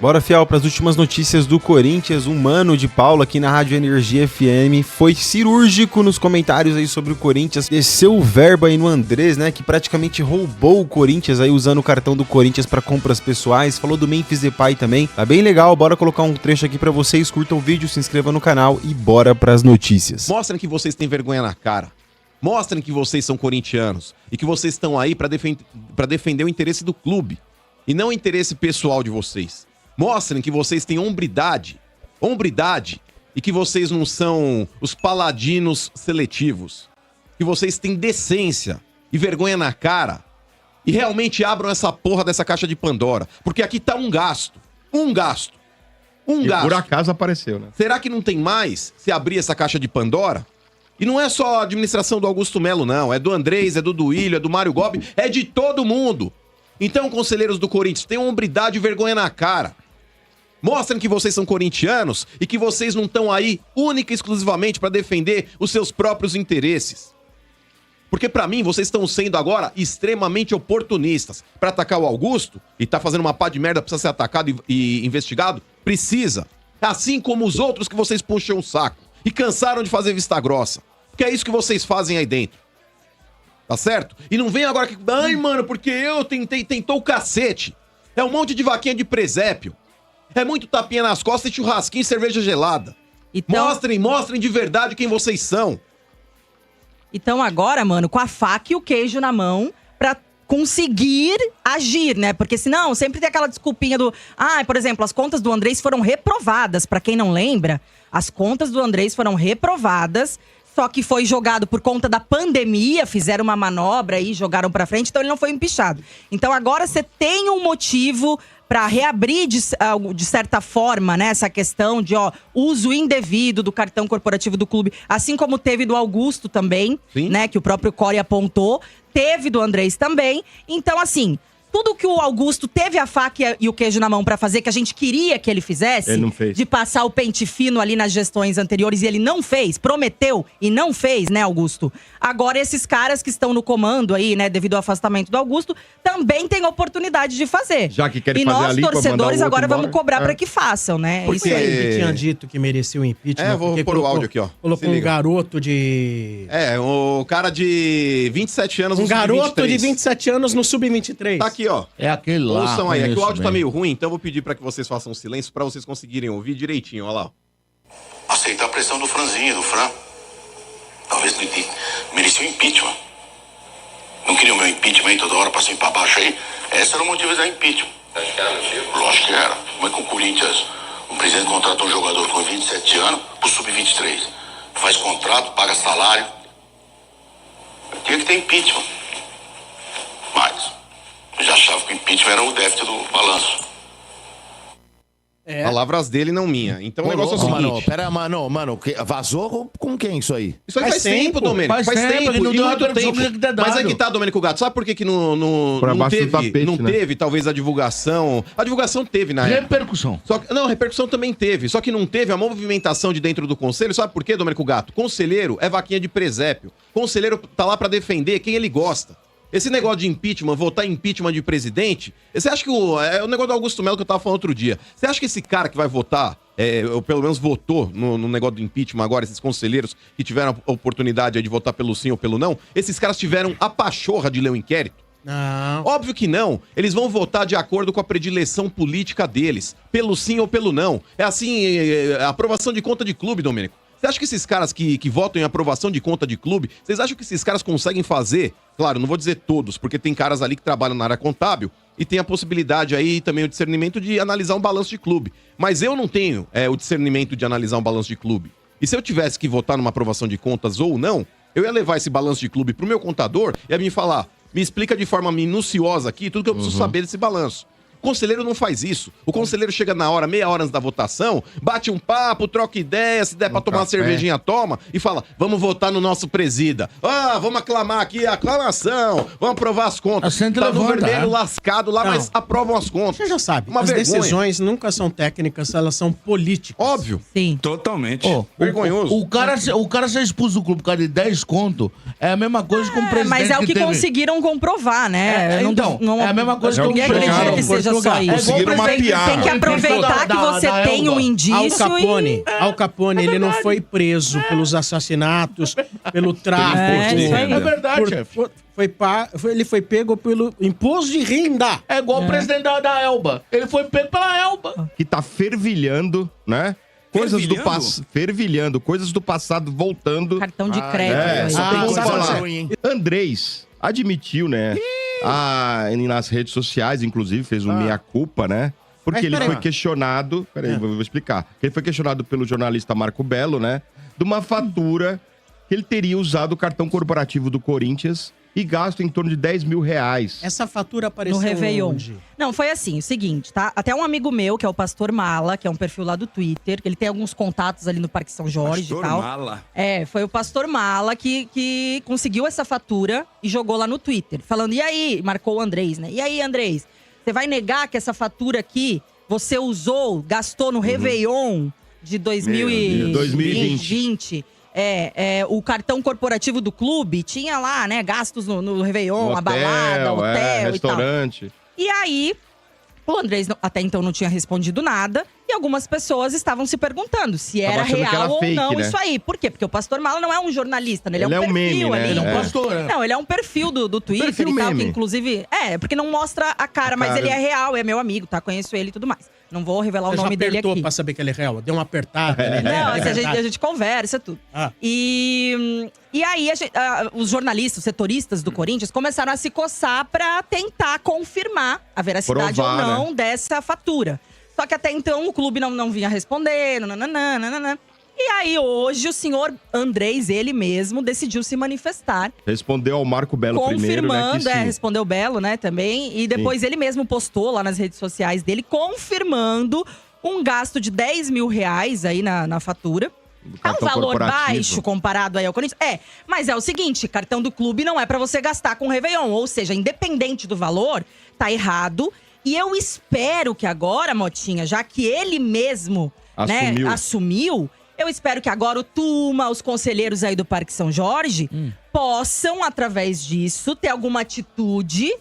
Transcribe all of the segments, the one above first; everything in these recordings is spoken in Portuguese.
Bora, Fiel, para as últimas notícias do Corinthians. Um Mano de Paula aqui na Rádio Energia FM foi cirúrgico nos comentários aí sobre o Corinthians. Desceu o verbo aí no Andrés, né, que praticamente roubou o Corinthians aí usando o cartão do Corinthians para compras pessoais. Falou do Memphis Depay também. Tá bem legal, bora colocar um trecho aqui para vocês. Curtam o vídeo, se inscrevam no canal e bora para as notícias. Mostrem que vocês têm vergonha na cara. Mostrem que vocês são corintianos e que vocês estão aí para defender o interesse do clube e não o interesse pessoal de vocês. Mostrem que vocês têm hombridade e que vocês não são os paladinos seletivos. Que vocês têm decência e vergonha na cara e realmente abram essa porra dessa caixa de Pandora. Porque aqui tá um gasto. E por acaso apareceu, né? Será que não tem mais se abrir essa caixa de Pandora? E não é só a administração do Augusto Melo, não. É do Andrés, é do Duílio, é do Mário Gobi, é de todo mundo. Então, conselheiros do Corinthians, tenham hombridade e vergonha na cara. Mostrem que vocês são corintianos e que vocês não estão aí única e exclusivamente para defender os seus próprios interesses. Porque pra mim, vocês estão sendo agora extremamente oportunistas. Pra atacar o Augusto, e tá fazendo uma pá de merda, precisa ser atacado e investigado? Precisa. Assim como os outros que vocês puxam o saco. E cansaram de fazer vista grossa. Que é isso que vocês fazem aí dentro. Tá certo? E não vem agora que... Ai, mano, porque eu tentou o cacete. É um monte de vaquinha de presépio. É muito tapinha nas costas e churrasquinho e cerveja gelada. Então... Mostrem de verdade quem vocês são. Então agora, mano, com a faca e o queijo na mão pra conseguir agir, né? Porque senão sempre tem aquela desculpinha do... por exemplo, as contas do Andrés foram reprovadas. Pra quem não lembra, as contas do Andrés foram reprovadas. Só que foi jogado por conta da pandemia, fizeram uma manobra aí, jogaram pra frente, então ele não foi empichado. Então agora você tem um motivo para reabrir de certa forma, né, essa questão de uso indevido do cartão corporativo do clube, assim como teve do Augusto também, né, que o próprio Core apontou, teve do Andrés também. Então, assim, tudo que o Augusto teve a faca e o queijo na mão pra fazer, que a gente queria que ele fizesse, ele não fez. De passar o pente fino ali nas gestões anteriores, e ele não fez, prometeu e não fez, né, Augusto? Agora esses caras que estão no comando aí, né, devido ao afastamento do Augusto, também têm oportunidade de fazer. Já que querem e fazer nós, ali, torcedores, agora embora. vamos cobrar pra que façam, né? Porque Isso aí. ele tinha dito que merecia o impeachment. Vou pôr o áudio aqui, ó. Colocou um garoto de... o cara de 27 anos no Sub-23. Um garoto de 27 anos no Sub-23. Tá aqui, ó. É aquele lá. Ouçam aí, é que o áudio tá mesmo. meio ruim, então eu vou pedir pra que vocês façam silêncio pra vocês conseguirem ouvir direitinho, ó lá. Aceitar a pressão do Franzinho, do Fran. Talvez merecia o impeachment. Não queria o meu impeachment aí toda hora pra cima e pra baixo aí. Esse era o motivo da impeachment. Acho que era motivo? Lógico que era. Como é que o Corinthians, o presidente contratou um jogador com 27 anos pro Sub-23? Faz contrato, paga salário. Tinha que ter impeachment. Mas eu já achava que o impeachment era o déficit do balanço. Palavras dele, não minha. Então o negócio é o seguinte... Mano, pera, mano, vazou com quem isso aí? Isso aí faz tempo, Domênico. Faz tempo, ele não e deu muito tempo. Mas aí que tá, Domênico Gato. Sabe por que não teve, talvez, a divulgação? A divulgação teve, na época. Repercussão. Não, repercussão também teve. Só que não teve a movimentação de dentro do conselho. Sabe por quê, Domênico Gato? Conselheiro é vaquinha de presépio. Conselheiro tá lá pra defender quem ele gosta. Esse negócio de impeachment, votar em impeachment de presidente, você acha que é o negócio do Augusto Melo que eu tava falando outro dia. Você acha que esse cara que vai votar, ou pelo menos votou no negócio do impeachment agora, esses conselheiros que tiveram a oportunidade aí de votar pelo sim ou pelo não, esses caras tiveram a pachorra de ler o inquérito? Não. Óbvio que não. Eles vão votar de acordo com a predileção política deles, pelo sim ou pelo não. É assim, aprovação de conta de clube, Domênico. Você acha que esses caras que votam em aprovação de conta de clube, vocês acham que esses caras conseguem fazer? Claro, não vou dizer todos, porque tem caras ali que trabalham na área contábil e tem a possibilidade aí também o discernimento de analisar um balanço de clube. Mas eu não tenho o discernimento de analisar um balanço de clube. E se eu tivesse que votar numa aprovação de contas ou não, eu ia levar esse balanço de clube pro meu contador e ia me falar, me explica de forma minuciosa aqui tudo que eu preciso saber desse balanço. O conselheiro não faz isso. O conselheiro chega na hora, meia hora antes da votação, bate um papo, troca ideia, se der pra tomar uma cervejinha, toma, e fala, vamos votar no nosso presida. Vamos aclamar aqui a aclamação, vamos aprovar as contas. Tá no vermelho lascado lá, mas aprovam as contas. Você já sabe, Uma as vergonha. decisões nunca são técnicas, elas são políticas. Óbvio. Sim. Totalmente. Vergonhoso. O cara ser expulso do clube por causa de 10 conto é a mesma coisa com o presidente Mas é o que teve. conseguiram comprovar, né? Então, é a mesma coisa que ninguém acredita que seja seja Ô, só Gabi, isso. conseguiram mapear. Tem que aproveitar que você tem um indício Al Capone, ele não foi preso pelos assassinatos, pelo tráfico. isso aí. É verdade, chefe. Ele foi pego pelo imposto de renda. É igual o presidente da Elba. Ele foi pego pela Elba. Que tá fervilhando, né? Coisas do passado. Fervilhando, coisas do passado voltando. Cartão de crédito. É, aí. só tem como sabe falar. onde? Andrés admitiu, né? Nas redes sociais, inclusive, fez um meia-culpa, né? Porque Mas ele peraí. foi questionado. Peraí, vou explicar. Ele foi questionado pelo jornalista Marco Belo, né? De uma fatura que ele teria usado o cartão corporativo do Corinthians e gasto em torno de 10 mil reais. Essa fatura apareceu No Réveillon. onde? Não, foi assim, o seguinte, tá? Até um amigo meu, que é o Pastor Mala, que é um perfil lá do Twitter, que ele tem alguns contatos ali no Parque São Jorge e tal. Mala. É, foi o Pastor Mala que conseguiu essa fatura e jogou lá no Twitter. Falando, e aí? Marcou o Andrés, né? E aí, Andrés, você vai negar que essa fatura aqui você usou, gastou no Réveillon de 2020? O cartão corporativo do clube tinha lá, né, gastos no Réveillon, a balada, hotel e tal. restaurante. E aí, o Andrés até então não tinha respondido nada. E algumas pessoas estavam se perguntando se Tava era achando que real era ou fake, não né? isso aí. Por quê? Porque o Pastor Mala não é um jornalista, né? Ele Ele é é um um perfil meme, né? ali. Ele é um pastor, né? Não, ele é um perfil do Twitter Perfil e tal, meme. que inclusive… porque não mostra a cara, mas cara. ele é real, é meu amigo, tá? Conheço ele e tudo mais. Não vou revelar Você o já nome dele apertou aqui. pra saber que ele é real? Deu uma apertada nele? Não, É assim, a verdade. gente conversa, tudo. Ah. E aí, os jornalistas, os setoristas do Corinthians começaram a se coçar pra tentar confirmar a veracidade Provar, ou não dessa fatura. Só que até então o clube não vinha respondendo, nananã. E aí hoje o senhor Andrés, ele mesmo, decidiu se manifestar. Respondeu ao Marco Belo primeiro, né? Confirmando, Que sim. respondeu Belo, né, também. E depois ele mesmo postou lá nas redes sociais dele, confirmando um gasto de 10 mil reais aí na fatura. É um cartão valor corporativo. baixo comparado aí ao Corinthians? Mas é o seguinte, cartão do clube não é pra você gastar com Réveillon. Ou seja, independente do valor, tá errado. E eu espero que agora, Motinha, já que ele mesmo assumiu, eu espero que agora o Tuma, os conselheiros aí do Parque São Jorge, possam, através disso, ter alguma atitude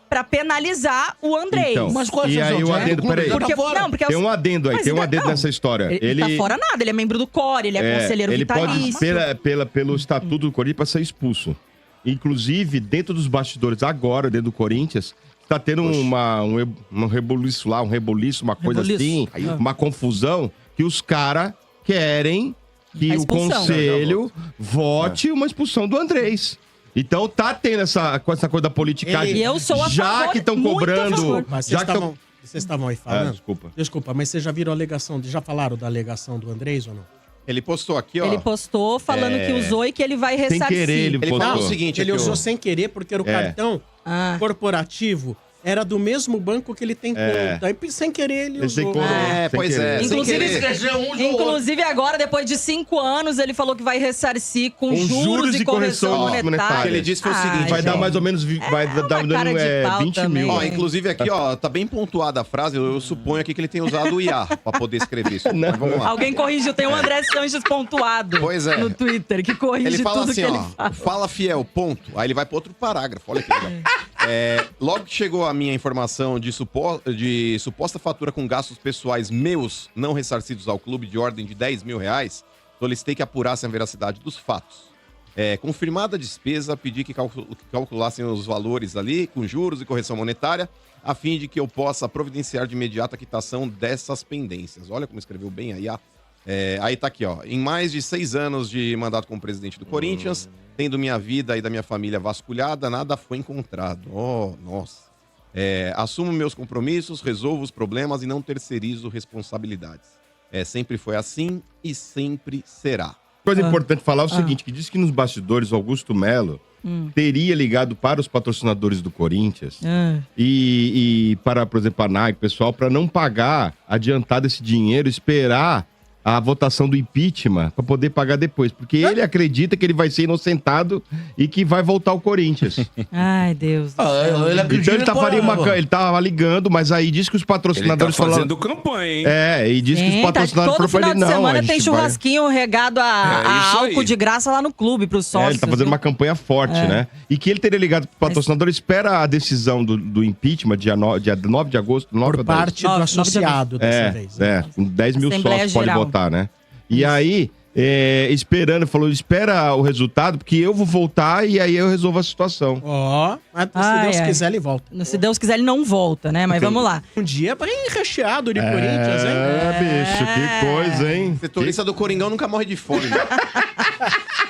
pra penalizar o Andrés. Então, Mas qual é a e aí razão? o Já é adendo, do clube, peraí. já tá Porque, fora. não, porque Tem um adendo aí, Mas tem um ainda- adendo não, nessa história. Ele tá fora nada, ele é membro do CORE, ele é conselheiro ele vitalício. pode, pelo estatuto do Corinthians, ser expulso. Inclusive, dentro dos bastidores, agora, dentro do Corinthians, tá tendo um reboliço lá, uma coisa assim, uma confusão, que os caras querem que A o expulsão. conselho vote uma expulsão do Andrés. Então tá tendo essa coisa da politicagem. E eu sou a já favor, que estão muito a cobrando. favor. Mas Já que tão... vocês estavam aí falando? desculpa. Desculpa, mas vocês já viram a alegação, já falaram da alegação do Andrés ou não? Ele postou aqui, ó. Ele postou falando que usou e que ele vai ressarcir. querer, ele Ele falou postou. o seguinte Ele aqui, usou ó. sem querer porque era o É. cartão corporativo. Era do mesmo banco que ele tem conta. Aí, sem querer, ele Ele tem usou. conta. É, Sem pois querer. é. sem Inclusive, querer. Esqueceu um do outro. Inclusive, agora, depois de 5 anos, ele falou que vai ressarcir com juros e correção monetária. Ele disse foi o seguinte, Vai dar gente. mais ou menos vai dar uma cara de pau 20 também. mil. Ó, inclusive aqui, ó, tá bem pontuada a frase. Eu suponho aqui que ele tem usado o IA pra poder escrever isso. Mas vamos lá. Alguém corrigiu, tem o André Sanches pontuado Pois é. no Twitter, que corrige Ele fala tudo assim, que ele ó, fala. fala fiel, ponto. Aí ele vai para outro parágrafo, olha que legal. Logo que chegou a minha informação de suposta fatura com gastos pessoais meus não ressarcidos ao clube de ordem de 10 mil reais, solicitei que apurassem a veracidade dos fatos. Confirmada a despesa, pedi que calculassem os valores ali, com juros e correção monetária, a fim de que eu possa providenciar de imediato a quitação dessas pendências. Olha como escreveu bem aí, aí tá aqui, ó. Em mais de 6 anos de mandato como presidente do Corinthians, tendo minha vida e da minha família vasculhada, nada foi encontrado. Oh, nossa. Assumo meus compromissos, resolvo os problemas e não terceirizo responsabilidades. Sempre foi assim e sempre será. Coisa importante falar é o seguinte, que diz que nos bastidores o Augusto Melo teria ligado para os patrocinadores do Corinthians e para, por exemplo, a Nike, pessoal, para não pagar adiantado esse dinheiro, esperar a votação do impeachment pra poder pagar depois. Porque ele acredita que ele vai ser inocentado e que vai voltar ao Corinthians. Ai, Deus. Ele acredita Então ele tava ligando, mas aí diz que os patrocinadores fazendo campanha, hein? e diz que os Sim, patrocinadores todo falaram pra final ele, de não. semana a tem gente vai- churrasquinho regado a isso álcool aí. de graça lá no clube pros sócios. Ele tá fazendo viu? uma campanha forte, né? E que ele teria ligado pro patrocinador, espera a decisão do impeachment, dia 9 de agosto. 9 Por ou 10? parte do 9 de associado dessa vez. né? Com 10 mil Assembleia sócios pode Geral. votar, né? E aí, falou, espera o resultado, porque eu vou voltar e aí eu resolvo a situação. Ó, mas se Deus quiser, ele volta. Se Deus quiser, ele não volta, né? Mas vamos lá. Um dia bem recheado de Corinthians, hein? Bicho, que coisa, hein? Setorista do Coringão nunca morre de fome. Né?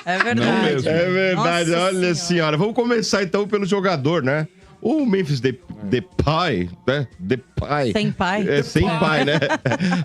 É verdade. Não mesmo. É verdade, Nossa olha senhora. Vamos começar então pelo jogador, né? O Memphis Depay, né? Depay. Sem pai. Sem pai, né?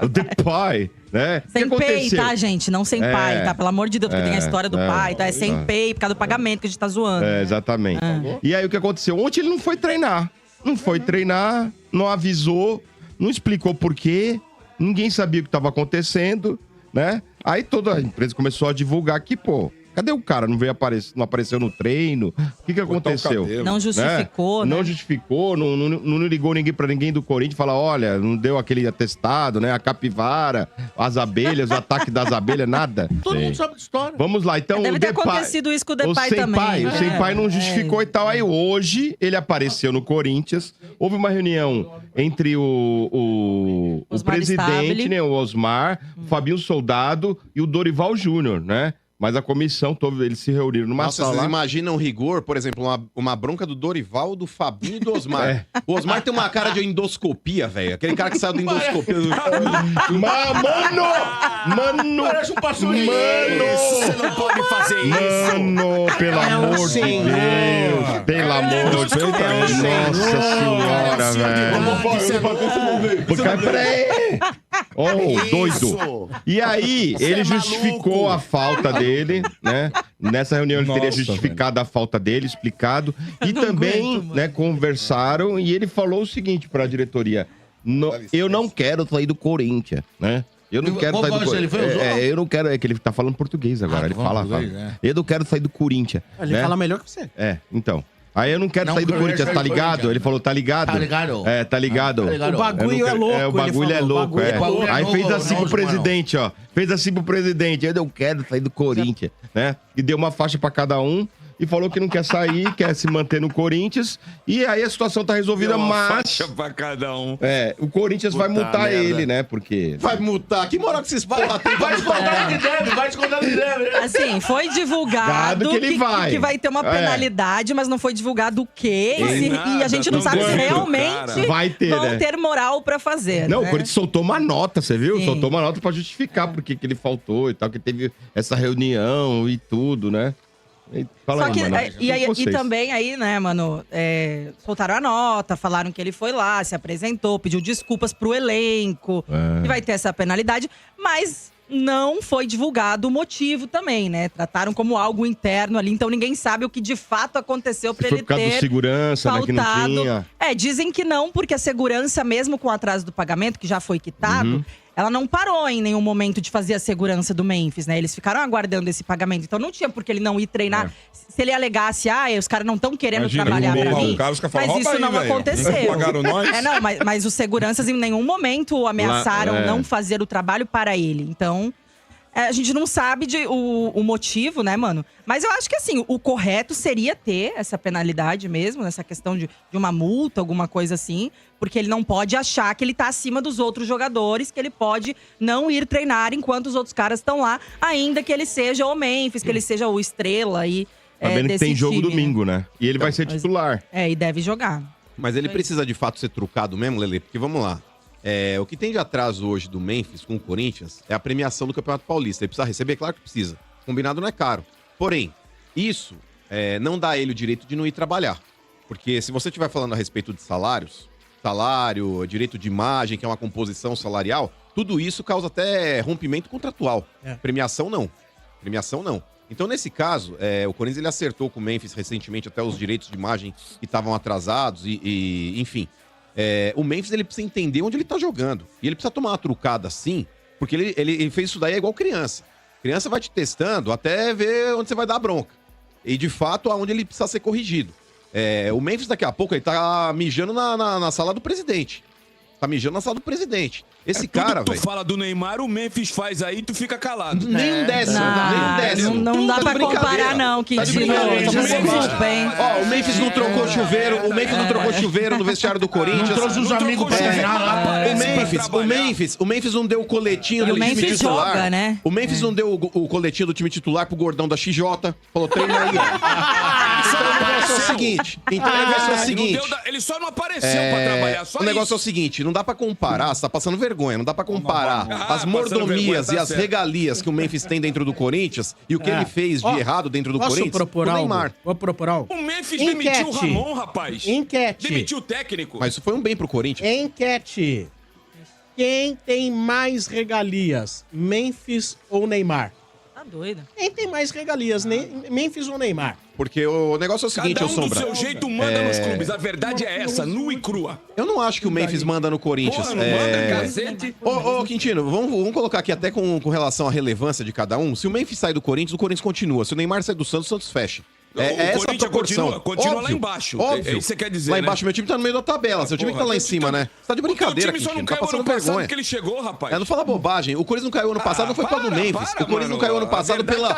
O Depay, né? Sem O que pay, aconteceu? tá, gente? Não sem pai, tá? Pelo amor de Deus, porque tem a história do pai, tá? É sem pay, por causa do pagamento que a gente tá zoando. Exatamente. E aí o que aconteceu? Ontem ele não foi treinar. Não foi treinar, não avisou, não explicou por quê, ninguém sabia o que estava acontecendo, né? Aí toda a empresa começou a divulgar que, pô, cadê o cara? Não veio aparecer, não apareceu no treino? O que aconteceu? Não justificou, né? Não justificou, não ligou ninguém pra ninguém do Corinthians, falar, olha, não deu aquele atestado, né? A capivara, as abelhas, o ataque das abelhas, nada. Todo mundo sabe de história. Vamos lá, então Deve o ter Depay- acontecido isso com o Depay sem também. pai, o né? sem pai não justificou e tal. Aí hoje ele apareceu no Corinthians. Houve uma reunião entre o Osmar presidente, Stabile. né, o Osmar, o Fabinho Soldado e o Dorival Júnior, né? Mas a comissão, eles se reuniram numa Nossa, sala. vocês imaginam o rigor, por exemplo, uma bronca do Dorival, do Fabinho e do Osmar. O Osmar tem uma cara de endoscopia, velho. Aquele cara que saiu do endoscopia. Mano! Parece um passarinho. Você não pode fazer isso. Mano, pelo amor de Deus! Pelo amor de Deus! Nossa senhora, velho! Peraí! Oh, doido! E aí, ele justificou a falta dele, né? Nessa reunião ele teria justificado a falta dele, explicado. E também, né, conversaram e ele falou o seguinte pra diretoria: eu não quero sair do Corinthians, né? Eu não quero Qual sair do voz ele Corinthians. foi, usou? Eu não quero. É que ele tá falando português agora. Ele fala. Eu não quero sair do Corinthians. Ele né? fala melhor que você. Então. Aí eu não quero Não sair do quero Corinthians, sair tá do ligado? Corinthians. Ele falou, tá ligado? Tá ligado. Tá ligado. Tá ligado. O bagulho é louco, o bagulho ele é falou. louco, O bagulho é Aí louco, fez assim não, pro não, presidente, ó. Fez assim pro presidente. Eu não quero sair do Corinthians, né? E deu uma faixa pra cada um. E falou que não quer sair, quer se manter no Corinthians. E aí a situação tá resolvida, mas... Faixa pra cada um. o Corinthians vai Puta multar merda. ele, né? Porque... Vai multar. Que moral que vocês porra tem pra Vai descontar multar? que deve, vai descontar que deve. Assim, foi divulgado que ele vai. que vai ter uma penalidade, mas não foi divulgado o quê. E a gente não sabe se quanto, realmente cara. Vai ter, vão né? ter moral pra fazer. Não, né? o Corinthians soltou uma nota, você viu? Sim. Soltou uma nota pra justificar porque que ele faltou e tal, que teve essa reunião e tudo, né? Fala Só aí, que, mano. e Vocês. também aí, né, mano, soltaram a nota, falaram que ele foi lá, se apresentou, pediu desculpas pro elenco, que vai ter essa penalidade, mas não foi divulgado o motivo também, né? Trataram como algo interno ali, então ninguém sabe o que de fato aconteceu pra Foi ele por causa do ter segurança, né, que não faltado. tinha. Dizem que não, porque a segurança, mesmo com o atraso do pagamento, que já foi quitado, Uhum. ela não parou em nenhum momento de fazer a segurança do Memphis, né? Eles ficaram aguardando esse pagamento. Então não tinha por que ele não ir treinar. Se ele alegasse, os caras não estão querendo Imagina, trabalhar pra roubar mim. o cara, os caras falam, Mas "Rouba isso aí, não velho. aconteceu. Não pagaram nós?" Não, mas os seguranças em nenhum momento ameaçaram não fazer o trabalho para ele. Então, a gente não sabe o motivo, né, mano? Mas eu acho que, assim, o correto seria ter essa penalidade mesmo, nessa questão de uma multa, alguma coisa assim. Porque ele não pode achar que ele tá acima dos outros jogadores, que ele pode não ir treinar enquanto os outros caras estão lá. Ainda que ele seja o Memphis, que ele seja o Estrela aí Sabendo que desse tem jogo time, né? domingo, né? E ele vai ser titular. E deve jogar. Mas ele precisa de fato ser trucado mesmo, Lele? Porque vamos lá. O que tem de atraso hoje do Memphis com o Corinthians é a premiação do Campeonato Paulista. Ele precisa receber? Claro que precisa. Combinado não é caro. Porém, isso não dá a ele o direito de não ir trabalhar. Porque se você estiver falando a respeito de salário, direito de imagem, que é uma composição salarial, tudo isso causa até rompimento contratual. Premiação não. Então, nesse caso, o Corinthians ele acertou com o Memphis recentemente até os direitos de imagem que estavam atrasados enfim. O Memphis ele precisa entender onde ele tá jogando. E ele precisa tomar uma trucada assim, Porque ele fez isso daí igual criança. Criança vai te testando até ver onde você vai dar bronca. E, de fato, aonde ele precisa ser corrigido. O Memphis, daqui a pouco, ele tá mijando na sala do presidente. Tá mijando na sala do presidente. Esse cara, Tu velho... fala do Neymar, o Memphis faz aí, tu fica calado. Nem um décimo, nem um décimo. Não dá Tá pra de brincadeira. comparar, não, Tá de Quintino. brincadeira. Desculpa, hein? Ó, o Memphis não trocou chuveiro, o Memphis não trocou chuveiro no vestiário do Corinthians. Não trouxe os amigos pra treinar lá. O Memphis não deu o coletinho do O time Memphis titular. joga, né? O Memphis não deu o coletinho do time titular pro gordão da XJ. Falou, treina aí. Então o negócio é o seguinte. Ele só não apareceu pra trabalhar, só O negócio é o isso. seguinte, não dá pra comparar, você tá passando vergonha, não dá pra comparar as passando mordomias vergonha, tá e as certo. regalias que o Memphis tem dentro do Corinthians e o que ele fez de errado dentro do Corinthians propor pro algo? Neymar. Vou propor algo. O Memphis demitiu o Ramon, rapaz. Enquete. Demitiu o técnico. Mas isso foi um bem pro Corinthians. Enquete. Quem tem mais regalias, Memphis ou Neymar? Tá doido. Quem tem mais regalias, Memphis ou Neymar? Porque o negócio é o seguinte, Cada ô um do Sombra. seu jeito manda nos clubes. A verdade é essa, nua e crua. Eu não acho que o Memphis manda no Corinthians. Porra, não manda, cacete. Ô, Quintino, vamos colocar aqui até com relação à relevância de cada um. Se o Memphis sai do Corinthians, o Corinthians continua. Se o Neymar sai do Santos, o Santos fecha. O Essa Corinthians a proporção. continua lá Óbvio, embaixo. Óbvio. É isso que você quer dizer, Lá né? embaixo, meu time tá no meio da tabela. Seu time que tá lá em cima, né? Você tá de brincadeira, O teu time só Quintino. não Tá caiu passando ano passado vergonha. porque ele chegou, rapaz. Não fala bobagem. O Corinthians não caiu ano passado, não foi por causa do Memphis. O Corinthians não caiu ano passado pela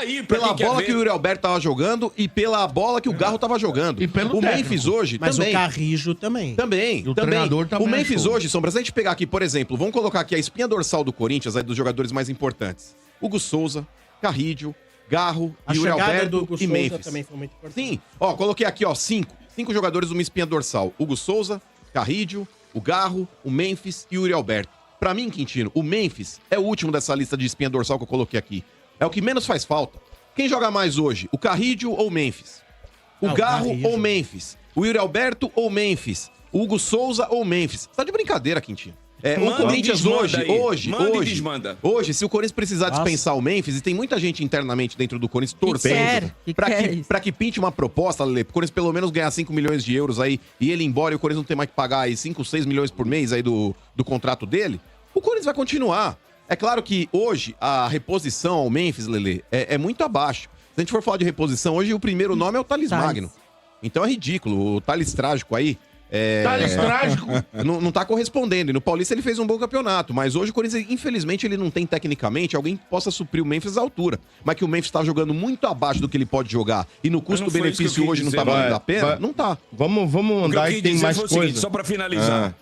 bola que o Yuri Alberto tava jogando e pela bola que o Garro tava jogando. E pelo o técnico. Memphis hoje Mas também. o Carrijo também. Também, o também. treinador também O Memphis achou. hoje, Sombra, se a gente pegar aqui, por exemplo, vamos colocar aqui a espinha dorsal do Corinthians, aí dos jogadores mais importantes. Hugo Souza, Carrídio, Garro, A Yuri chegada Alberto do Hugo e Souza Memphis. também foi muito importante. Sim, ó, coloquei aqui, ó, cinco jogadores de uma espinha dorsal. Hugo Souza, Carrídio, o Garro, o Memphis e o Yuri Alberto. Pra mim, Quintino, o Memphis é o último dessa lista de espinha dorsal que eu coloquei aqui. É o que menos faz falta. Quem joga mais hoje? O Carrídio ou o Memphis? O Garro Carrídio. ou o Memphis? O Yuri Alberto ou o Memphis? O Hugo Souza ou o Memphis? Tá de brincadeira, Quintino. O Manda e Corinthians desmanda aí. Manda e desmanda. hoje, se o Corinthians precisar dispensar o Memphis, e tem muita gente internamente dentro do Corinthians quer? torcendo Que pra quer que, isso? pra que pinte uma proposta, Lele, pro Corinthians pelo menos ganhar 5 milhões de euros aí e ele ir embora e o Corinthians não ter mais que pagar aí 5, 6 milhões por mês aí do contrato dele, o Corinthians vai continuar. É claro que hoje a reposição ao Memphis, Lele, é muito abaixo. Se a gente for falar de reposição, hoje o primeiro nome é o Thales Thales. Magno. Então é ridículo. O Thales Trágico aí. Thales Trágico. Não tá correspondendo. E no Paulista ele fez um bom campeonato. Mas hoje o Corinthians, infelizmente, ele não tem tecnicamente alguém que possa suprir o Memphis à altura. Mas que o Memphis tá jogando muito abaixo do que ele pode jogar. E no não foi isso que custo-benefício eu hoje quis não tá dizer, valendo a pena? Não tá. Vamos O que eu andar quis e tem dizer mais foi o seguinte, coisa. só pra finalizar.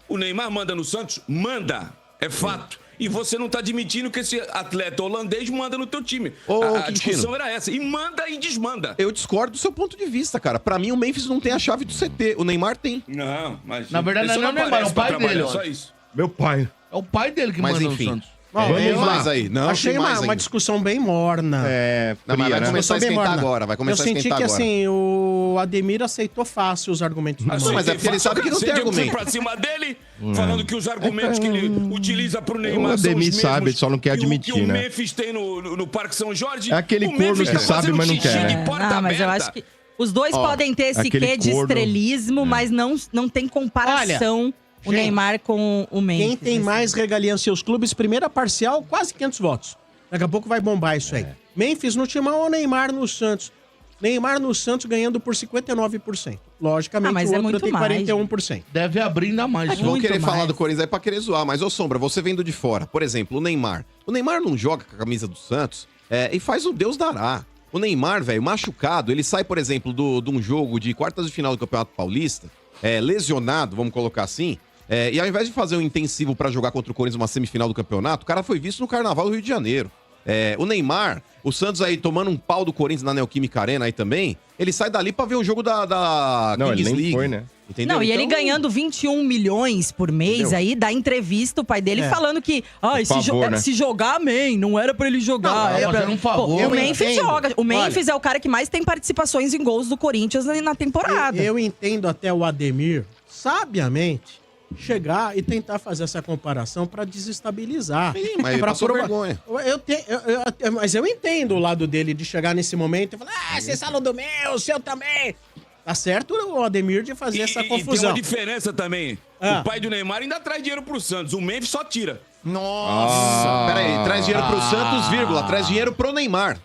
O Neymar manda no Santos? Manda. É fato. E você não tá admitindo que esse atleta holandês manda no teu time. Ô, a Quintino. discussão era essa. E manda e desmanda. Eu discordo do seu ponto de vista, cara. Pra mim, o Memphis não tem a chave do CT. O Neymar tem. Não, mas... Na verdade, ele não só é o Neymar, aparece é o pai pra trabalhar, dele, eu Só acho. isso. Meu pai. É o pai dele que Mas manda enfim. no Santos. Vamos eu mais aí. Não, achei tem mais uma ainda. discussão bem morna. Não, mas vai né? começar a Discussão bem esquentar morna. agora. Vai começar a Eu senti esquentar que, agora. assim, o Ademir aceitou fácil os argumentos do Ah, Mano. mas é porque ele sabe que não tem Eu fui argumento. pra cima dele, falando que os argumentos que ele utiliza pro Neymar O são os Ademir mesmos sabe, ele só não quer que o- admitir, que o né? Memphis tem no Parque São Jorge. É aquele O Memphis corno tá que sabe, fazendo mas não xixi quer. de porta Não, mas eu aberta. acho que os dois podem ter esse aquele quê de corno- estrelismo, mas não tem comparação o gente, Neymar com o Memphis. Quem tem assim. mais regalia nos seus clubes, primeira parcial, quase 500 votos. Daqui a pouco vai bombar isso aí. Memphis no Timão ou Neymar no Santos? Neymar no Santos ganhando por 59%. Logicamente, mas o é outro muito tem mais, 41%. Deve abrir ainda mais. Vão Muito querer falar mais. do Corinthians aí pra querer zoar, mas ô Sombra, você vendo de fora. Por exemplo, o Neymar. O Neymar não joga com a camisa do Santos e faz o Deus dará. O Neymar, velho, machucado, ele sai, por exemplo, de um jogo de quartas de final do Campeonato Paulista, lesionado, vamos colocar assim, e ao invés de fazer um intensivo pra jogar contra o Corinthians uma semifinal do campeonato, o cara foi visto no Carnaval do Rio de Janeiro. O Neymar, o Santos aí tomando um pau do Corinthians na Neoquímica Arena aí também, ele sai dali pra ver o jogo da Não, ele Kings nem League. foi, né? Entendeu? Não, e ele Então, ganhando 21 milhões por mês Entendeu? aí, dá entrevista o pai dele falando que Por favor, né? se jogar, amém, não era pra ele jogar. Não, era mas pra... era um favor. o Eu Memphis entendo. joga. O Memphis é o cara que mais tem participações em gols do Corinthians na temporada. Eu entendo até o Ademir, sabiamente, chegar e tentar fazer essa comparação pra desestabilizar. Sim, mas ele Pra passou provar- vergonha. Mas eu entendo o lado dele de chegar nesse momento e falar: vocês falam do meu, o seu também. Tá certo o Ademir de fazer essa E tem confusão. uma diferença também. Ah. O pai do Neymar ainda traz dinheiro pro Santos. O Memphis só tira. Nossa! Peraí, traz dinheiro pro Santos, vírgula, traz dinheiro pro Neymar.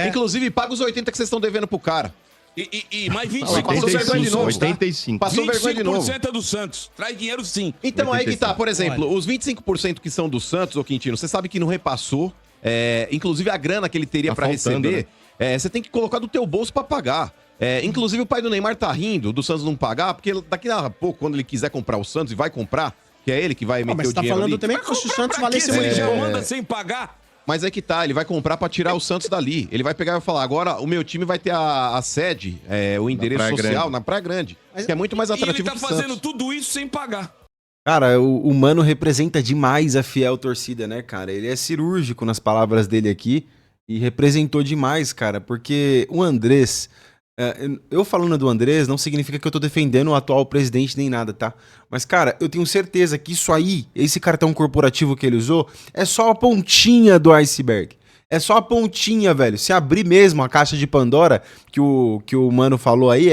Inclusive, paga os 80 que vocês estão devendo pro cara. E mais 25%. Passou vergonha de novo, 85. Passou vergonha de novo. 25% é do Santos. Traz dinheiro sim. Então 85. Aí que tá, por exemplo, Olha. os 25% que são do Santos, ô Quintino, você sabe que não repassou, inclusive a grana que ele teria Tá pra faltando, receber, você tem que colocar do teu bolso pra pagar. Inclusive o pai do Neymar tá rindo do Santos não pagar, porque daqui a pouco, quando ele quiser comprar o Santos e vai comprar, que é ele que vai meter Mas o você tá dinheiro falando ali. também que se o Santos Pra valesse quê? Se muito ele já pouco. manda sem pagar. Mas é que tá, ele vai comprar pra tirar o Santos dali. Ele vai pegar e vai falar, agora o meu time vai ter a sede, o endereço Praia social Grande. na Praia Grande, que é muito mais E ele atrativo tá que o fazendo Santos. tudo isso sem pagar. Cara, o Mano representa demais a fiel torcida, né, cara? Ele é cirúrgico nas palavras dele aqui e representou demais, cara, porque o Andrés... eu falando do Andrés não significa que eu tô defendendo o atual presidente nem nada, tá? Mas, cara, eu tenho certeza que isso aí, esse cartão corporativo que ele usou, é só a pontinha do iceberg. É só a pontinha, velho. Se abrir mesmo a caixa de Pandora, que o Mano falou aí,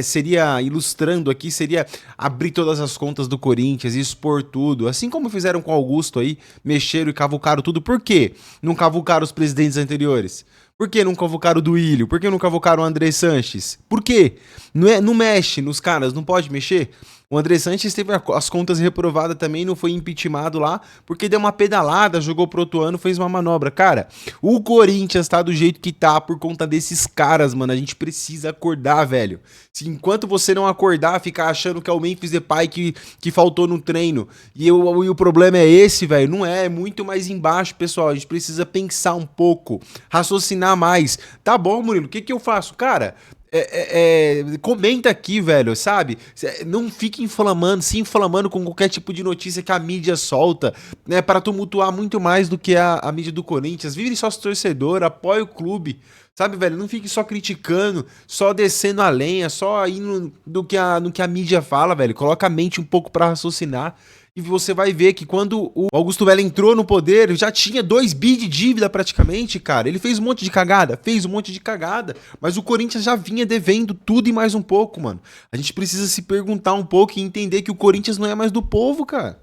seria, ilustrando aqui, seria abrir todas as contas do Corinthians e expor tudo. Assim como fizeram com o Augusto aí, mexeram e cavucaram tudo. Por quê? Não cavucaram os presidentes anteriores? Por que não convocaram o Duílio? Por que não convocaram o André Sanches? Por quê? Não mexe nos caras, não pode mexer? O André Sanches teve as contas reprovadas também, não foi impeachmentado lá, porque deu uma pedalada, jogou pro outro ano, fez uma manobra. Cara, o Corinthians tá do jeito que tá por conta desses caras, mano. A gente precisa acordar, velho. Se enquanto você não acordar, ficar achando que é o Memphis Depay que faltou no treino, e o problema é esse, velho. Não é muito mais embaixo, pessoal. A gente precisa pensar um pouco, raciocinar mais. Tá bom, Murilo, o que eu faço? Cara... comenta aqui, velho, sabe? Não fique se inflamando com qualquer tipo de notícia que a mídia solta, né? Para tumultuar muito mais do que a mídia do Corinthians. Vire sócio torcedor, apoie o clube, sabe, velho? Não fique só criticando, só descendo a lenha, só indo no que a mídia fala, velho. Coloca a mente um pouco para raciocinar. E você vai ver que quando o Augusto Melo entrou no poder, já tinha 2 bi de dívida praticamente, cara. Ele fez um monte de cagada, mas o Corinthians já vinha devendo tudo e mais um pouco, mano. A gente precisa se perguntar um pouco e entender que o Corinthians não é mais do povo, cara.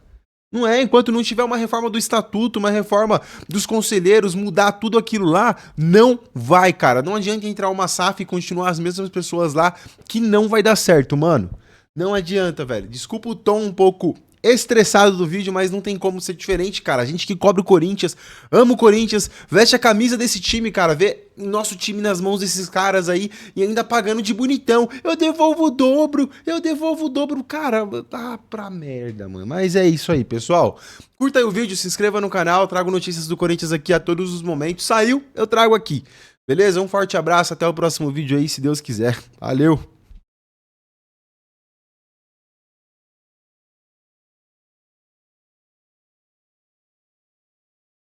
Não é, enquanto não tiver uma reforma do estatuto, uma reforma dos conselheiros, mudar tudo aquilo lá, não vai, cara. Não adianta entrar uma SAF e continuar as mesmas pessoas lá, que não vai dar certo, mano. Não adianta, velho. Desculpa o tom um pouco estressado do vídeo, mas não tem como ser diferente, cara. A gente que cobre o Corinthians, ama o Corinthians, veste a camisa desse time, cara, vê nosso time nas mãos desses caras aí e ainda pagando de bonitão. Eu devolvo o dobro, cara, tá pra merda, mano. Mas é isso aí, pessoal. Curta aí o vídeo, se inscreva no canal, trago notícias do Corinthians aqui a todos os momentos. Saiu, eu trago aqui. Beleza? Um forte abraço, até o próximo vídeo aí, se Deus quiser. Valeu!